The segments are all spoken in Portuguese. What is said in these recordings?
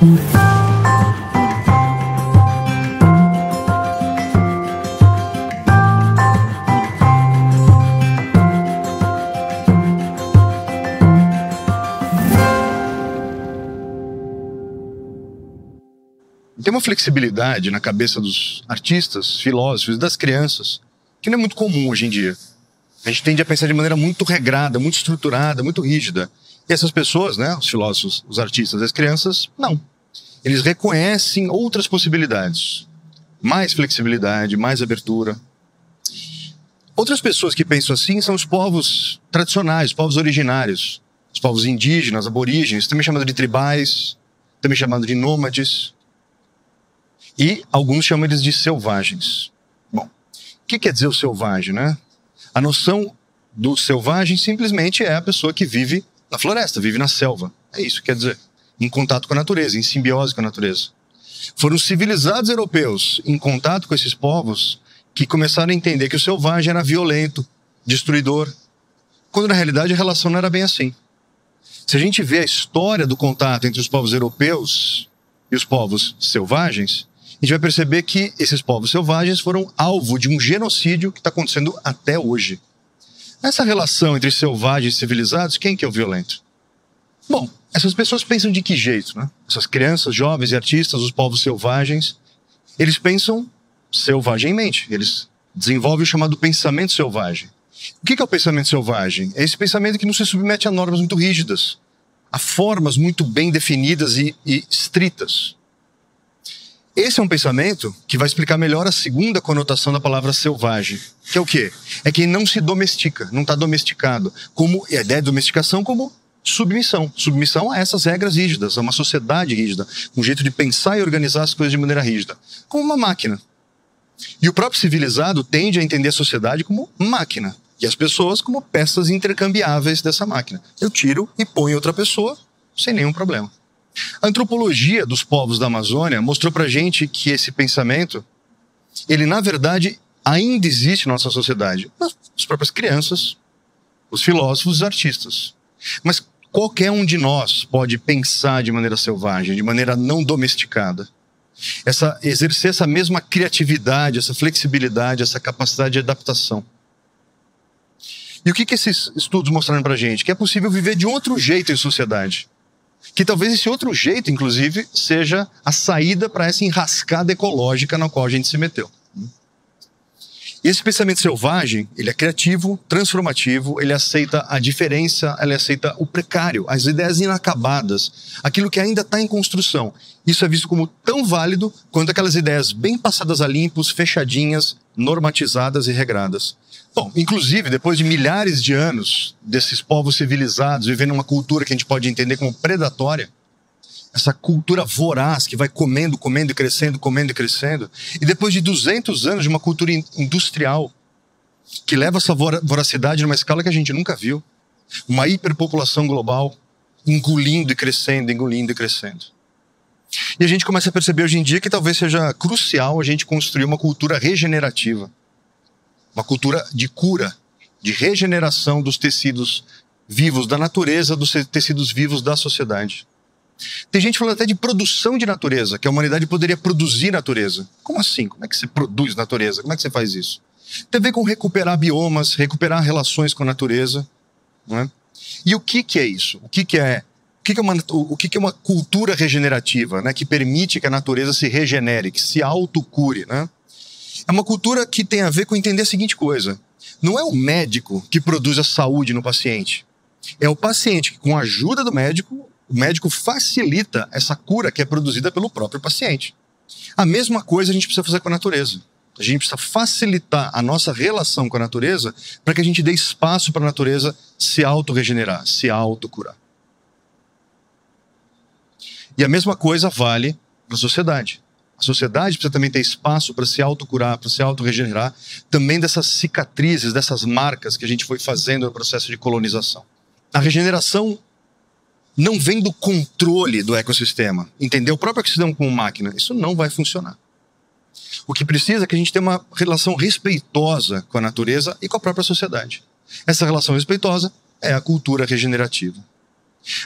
Tem uma flexibilidade na cabeça dos artistas, filósofos, das crianças, que não é muito comum hoje em dia. A gente tende a pensar de maneira muito regrada, muito estruturada, muito rígida. E essas pessoas, né, os filósofos, os artistas, as crianças, não. Eles reconhecem outras possibilidades. Mais flexibilidade, mais abertura. Outras pessoas que pensam assim são os povos tradicionais, os povos originários. Os povos indígenas, aborígenes, também chamados de tribais, também chamados de nômades. E alguns chamam eles de selvagens. Bom, o que quer dizer o selvagem, né? A noção do selvagem simplesmente é a pessoa que vive na floresta, vive na selva. É isso que quer dizer. Em contato com a natureza, em simbiose com a natureza. Foram os civilizados europeus em contato com esses povos que começaram a entender que o selvagem era violento, destruidor, quando na realidade a relação não era bem assim. Se a gente vê a história do contato entre os povos europeus e os povos selvagens, a gente vai perceber que esses povos selvagens foram alvo de um genocídio que está acontecendo até hoje. Nessa relação entre selvagens e civilizados, quem que é o violento? Bom, essas pessoas pensam de que jeito, né? Essas crianças, jovens e artistas, os povos selvagens, eles pensam selvagemmente. Eles desenvolvem o chamado pensamento selvagem. O que é o pensamento selvagem? É esse pensamento que não se submete a normas muito rígidas, a formas muito bem definidas e estritas. Esse é um pensamento que vai explicar melhor a segunda conotação da palavra selvagem, que é o quê? É quem não se domestica, não está domesticado. Como a ideia de domesticação como submissão. Submissão a essas regras rígidas, a uma sociedade rígida, um jeito de pensar e organizar as coisas de maneira rígida, como uma máquina. E o próprio civilizado tende a entender a sociedade como máquina, e as pessoas como peças intercambiáveis dessa máquina. Eu tiro e ponho outra pessoa sem nenhum problema. A antropologia dos povos da Amazônia mostrou pra gente que esse pensamento, ele na verdade ainda existe na nossa sociedade. As próprias crianças, os filósofos, os artistas. Mas qualquer um de nós pode pensar de maneira selvagem, de maneira não domesticada. Exercer essa mesma criatividade, essa flexibilidade, essa capacidade de adaptação. E o que esses estudos mostraram pra gente? Que é possível viver de outro jeito em sociedade. Que talvez esse outro jeito, inclusive, seja a saída para essa enrascada ecológica na qual a gente se meteu. E esse pensamento selvagem, ele é criativo, transformativo, ele aceita a diferença, ele aceita o precário, as ideias inacabadas, aquilo que ainda está em construção. Isso é visto como tão válido quanto aquelas ideias bem passadas a limpos, fechadinhas, normatizadas e regradas. Bom, inclusive, depois de milhares de anos desses povos civilizados vivendo uma cultura que a gente pode entender como predatória, essa cultura voraz que vai comendo e crescendo, e depois de 200 anos de uma cultura industrial que leva essa voracidade numa escala que a gente nunca viu, uma hiperpopulação global engolindo e crescendo. E a gente começa a perceber hoje em dia que talvez seja crucial a gente construir uma cultura regenerativa. Uma cultura de cura, de regeneração dos tecidos vivos da natureza, dos tecidos vivos da sociedade. Tem gente falando até de produção de natureza, que a humanidade poderia produzir natureza. Como assim? Como é que você produz natureza? Como é que você faz isso? Tem a ver com recuperar biomas, recuperar relações com a natureza. Não é? E o que é isso? O que é uma cultura regenerativa, né, que permite que a natureza se regenere, que se autocure, né? É uma cultura que tem a ver com entender a seguinte coisa. Não é o médico que produz a saúde no paciente. É o paciente que, com a ajuda do médico, o médico facilita essa cura que é produzida pelo próprio paciente. A mesma coisa a gente precisa fazer com a natureza. A gente precisa facilitar a nossa relação com a natureza para que a gente dê espaço para a natureza se autorregenerar, se autocurar. E a mesma coisa vale para a sociedade. A sociedade precisa também ter espaço para se autocurar, para se autorregenerar, também dessas cicatrizes, dessas marcas que a gente foi fazendo no processo de colonização. A regeneração não vem do controle do ecossistema. Entender o próprio ecossistema como máquina, isso não vai funcionar. O que precisa é que a gente tenha uma relação respeitosa com a natureza e com a própria sociedade. Essa relação respeitosa é a cultura regenerativa.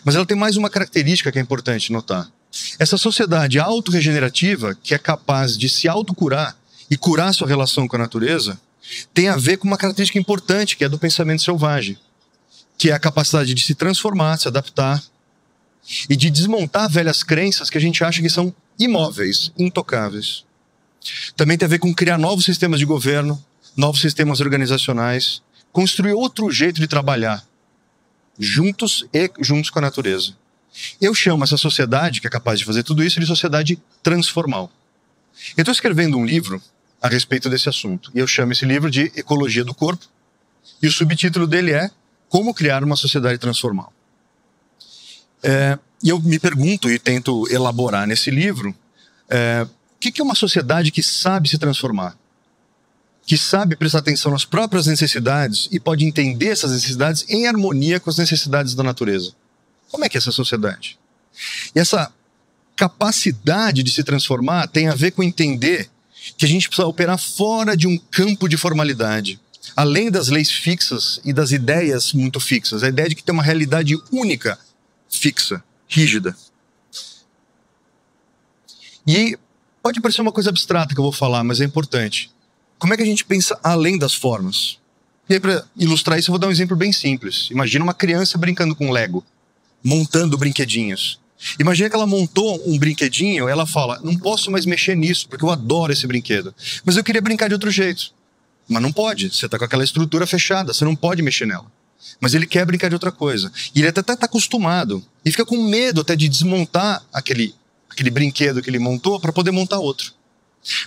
Mas ela tem mais uma característica que é importante notar. Essa sociedade autorregenerativa, que é capaz de se autocurar e curar sua relação com a natureza, tem a ver com uma característica importante, que é do pensamento selvagem, que é a capacidade de se transformar, se adaptar e de desmontar velhas crenças que a gente acha que são imóveis, intocáveis. Também tem a ver com criar novos sistemas de governo, novos sistemas organizacionais, construir outro jeito de trabalhar, juntos com a natureza. Eu chamo essa sociedade, que é capaz de fazer tudo isso, de sociedade transformal. Eu estou escrevendo um livro a respeito desse assunto, e eu chamo esse livro de Ecologia do Corpo, e o subtítulo dele é Como Criar uma Sociedade Transformal. E eu me pergunto e tento elaborar nesse livro o que é uma sociedade que sabe se transformar, que sabe prestar atenção nas próprias necessidades e pode entender essas necessidades em harmonia com as necessidades da natureza. Como é que é essa sociedade? E essa capacidade de se transformar tem a ver com entender que a gente precisa operar fora de um campo de formalidade, além das leis fixas e das ideias muito fixas, a ideia de que tem uma realidade única, fixa, rígida. E pode parecer uma coisa abstrata que eu vou falar, mas é importante. Como é que a gente pensa além das formas? E aí, para ilustrar isso, eu vou dar um exemplo bem simples. Imagina uma criança brincando com Lego, montando brinquedinhos. Imagina que ela montou um brinquedinho, ela fala, não posso mais mexer nisso, porque eu adoro esse brinquedo. Mas eu queria brincar de outro jeito. Mas não pode, você está com aquela estrutura fechada, você não pode mexer nela. Mas ele quer brincar de outra coisa. E ele até está acostumado. E fica com medo até de desmontar aquele brinquedo que ele montou para poder montar outro.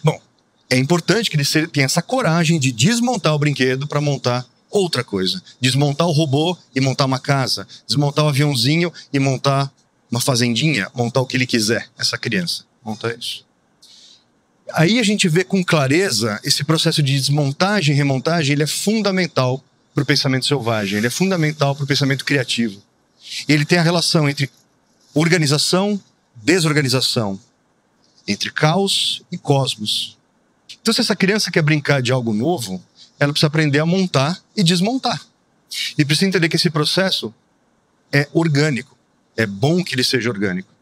Bom, é importante que ele tenha essa coragem de desmontar o brinquedo para montar outra coisa. Desmontar o robô e montar uma casa. Desmontar o aviãozinho e montar uma fazendinha. Montar o que ele quiser, essa criança. Montar isso. Aí a gente vê com clareza esse processo de desmontagem e remontagem, ele é fundamental para o pensamento selvagem, ele é fundamental para o pensamento criativo. Ele tem a relação entre organização, desorganização, entre caos e cosmos. Então, se essa criança quer brincar de algo novo, ela precisa aprender a montar e desmontar. E precisa entender que esse processo é orgânico. É bom que ele seja orgânico.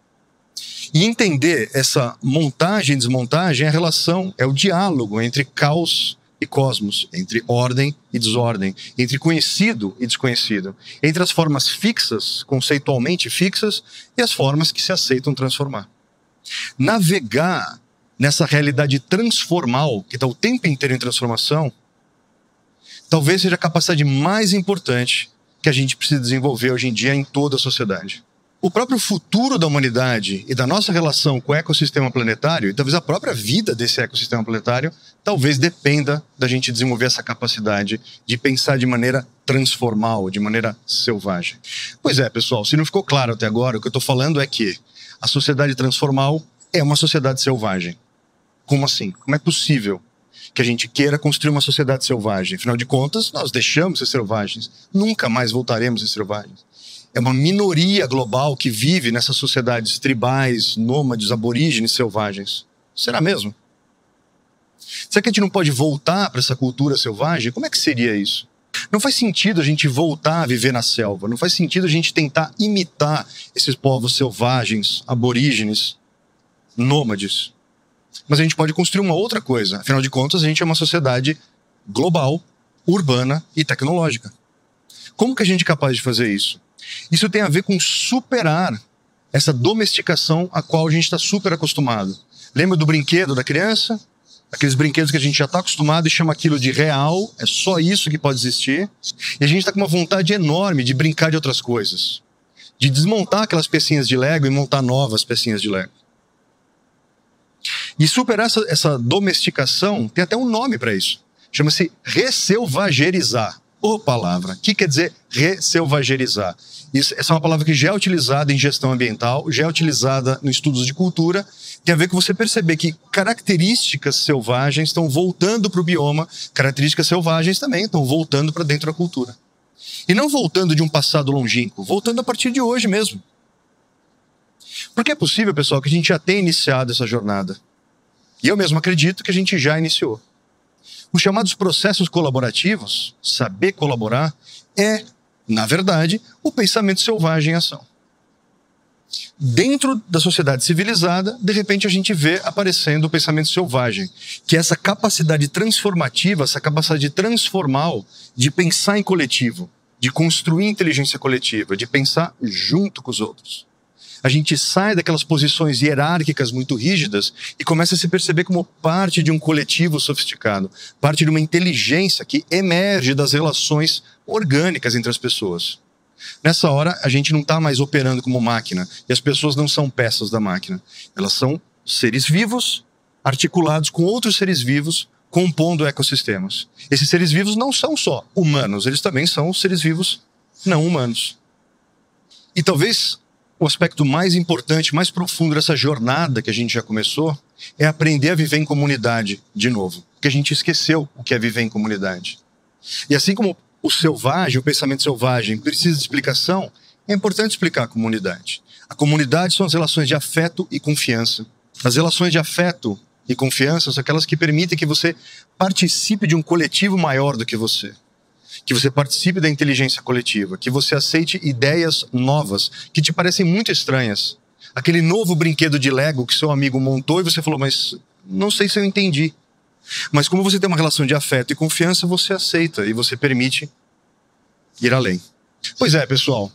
E entender essa montagem e desmontagem é a relação, é o diálogo entre caos e cosmos, entre ordem e desordem, entre conhecido e desconhecido, entre as formas fixas, conceitualmente fixas, e as formas que se aceitam transformar. Navegar nessa realidade transformal, que está o tempo inteiro em transformação, talvez seja a capacidade mais importante que a gente precisa desenvolver hoje em dia em toda a sociedade. O próprio futuro da humanidade e da nossa relação com o ecossistema planetário, e talvez a própria vida desse ecossistema planetário, talvez dependa da gente desenvolver essa capacidade de pensar de maneira transformal, de maneira selvagem. Pois é, pessoal, se não ficou claro até agora, o que eu estou falando é que a sociedade transformal é uma sociedade selvagem. Como assim? Como é possível que a gente queira construir uma sociedade selvagem? Afinal de contas, nós deixamos de ser selvagens. Nunca mais voltaremos a ser selvagens. É uma minoria global que vive nessas sociedades tribais, nômades, aborígenes, selvagens. Será mesmo? Será que a gente não pode voltar para essa cultura selvagem? Como é que seria isso? Não faz sentido a gente voltar a viver na selva. Não faz sentido a gente tentar imitar esses povos selvagens, aborígenes, nômades. Mas a gente pode construir uma outra coisa. Afinal de contas, a gente é uma sociedade global, urbana e tecnológica. Como que a gente é capaz de fazer isso? Isso tem a ver com superar essa domesticação a qual a gente está super acostumado. Lembra do brinquedo da criança? Aqueles brinquedos que a gente já está acostumado e chama aquilo de real, é só isso que pode existir. E a gente está com uma vontade enorme de brincar de outras coisas. De desmontar aquelas pecinhas de Lego e montar novas pecinhas de Lego. E superar essa domesticação, tem até um nome para isso. Chama-se resselvagerizar. Ô palavra, o que quer dizer resselvagerizar? Essa é uma palavra que já é utilizada em gestão ambiental, já é utilizada nos estudos de cultura. Tem a ver com você perceber que características selvagens estão voltando para o bioma, características selvagens também estão voltando para dentro da cultura. E não voltando de um passado longínquo, voltando a partir de hoje mesmo. Porque é possível, pessoal, que a gente já tenha iniciado essa jornada. E eu mesmo acredito que a gente já iniciou. Os chamados processos colaborativos, saber colaborar, é, na verdade, o pensamento selvagem em ação. Dentro da sociedade civilizada, de repente a gente vê aparecendo o pensamento selvagem, que é essa capacidade transformativa, essa capacidade transformal de pensar em coletivo, de construir inteligência coletiva, de pensar junto com os outros. A gente sai daquelas posições hierárquicas muito rígidas e começa a se perceber como parte de um coletivo sofisticado, parte de uma inteligência que emerge das relações orgânicas entre as pessoas. Nessa hora, a gente não está mais operando como máquina e as pessoas não são peças da máquina. Elas são seres vivos, articulados com outros seres vivos, compondo ecossistemas. Esses seres vivos não são só humanos, eles também são seres vivos não humanos. E talvez o aspecto mais importante, mais profundo dessa jornada que a gente já começou é aprender a viver em comunidade de novo. Porque a gente esqueceu o que é viver em comunidade. E assim como o selvagem, o pensamento selvagem precisa de explicação, é importante explicar a comunidade. A comunidade são as relações de afeto e confiança. As relações de afeto e confiança são aquelas que permitem que você participe de um coletivo maior do que você. Que você participe da inteligência coletiva, que você aceite ideias novas, que te parecem muito estranhas. Aquele novo brinquedo de Lego que seu amigo montou e você falou, mas não sei se eu entendi. Mas como você tem uma relação de afeto e confiança, você aceita e você permite ir além. Pois é, pessoal,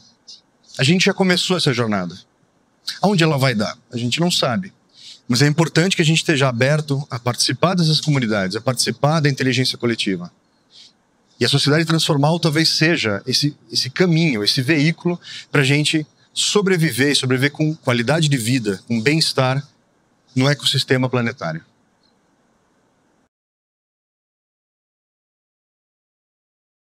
a gente já começou essa jornada. Aonde ela vai dar? A gente não sabe. Mas é importante que a gente esteja aberto a participar dessas comunidades, a participar da inteligência coletiva. E a sociedade transformal talvez seja esse caminho, esse veículo para a gente sobreviver e sobreviver com qualidade de vida, com bem-estar no ecossistema planetário.